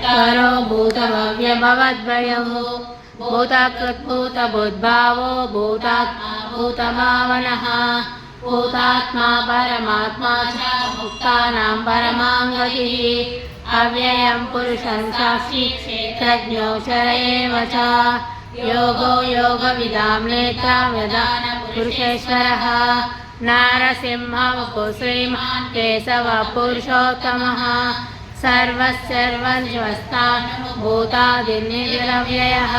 भूतारो भूतमव्यभवद्वयो भूतकृद्भूतभुद्भावो भूतात्मा भूतभावनः भूतात्मा परमात्मा च मुक्तानां परमां गतिः अव्ययं पुरुषं साक्षी क्षेत्रज्ञोऽक्षर एव च योगो योगविदां नेता व्यदान पुरुषेश्वरः नारसिंहवपुः श्रीमान् केशवः पुरुषोत्तमः सर्वस्सर्वस्वस्थानुभूतादिर्निरव्ययः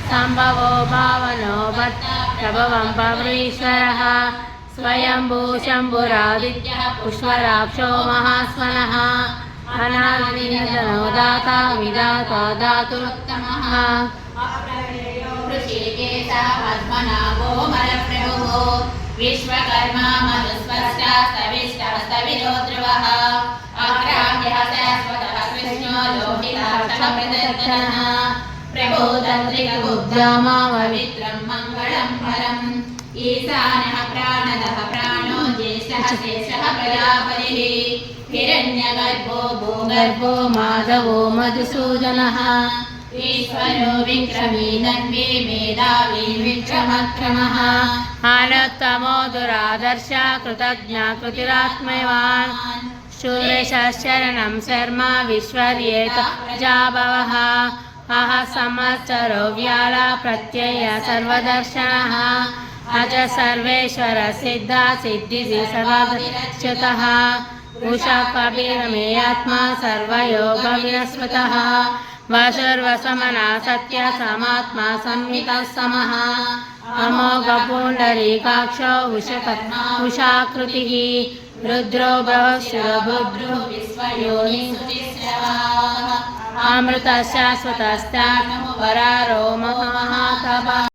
सम्भवो भावनो प्रभवं पवरीश्वरः स्वयंभू शम्भुरादित्यः पुष्पराक्षो महास्वनः अनादिनिधनो दाता विधाता धातुरुत्तमः पद्मनाभो मलप्रभुः विश्वकर्मा मधुस्पर्शा स्तविष्टो ध्रुवः अग्राह्यः शाश्वतः कृष्णो लोहिताक्षः प्रदर्शनः प्रबोधन्त्रिकगुब्धामाववित्रं मङ्गलं परम् ईशानः प्राणदः प्राणो ज्येष्ठः शेषः प्रजापतिः हिरण्यगर्भो भूगर्भो माधवो मधुसूदनः ईश्वरो विक्रमी नन्वी मेधावी विक्रमक्रमः आनोत्तमो दुरादर्शा कृतज्ञा कृतिरात्मवान् शूरेशरणं शर्मा विश्वर्येत प्रजाभवः अह संवत्सरो व्याला प्रत्यय सर्वदर्शनः अज सर्वेश्वर सिद्धा सिद्धिः सर्वच्युतः उषा कबीरमे आत्मा सर्वयोगविस्मृतः वसुर्वसमना सत्य समात्मा संहितः समः अमोघपुण्डरीकाक्षो उषाकृतिः रुद्रो बृहस्पतिर्बुधो विश्वयोनिः अमृतः शाश्वतस्तात्मो वरारो महातपः।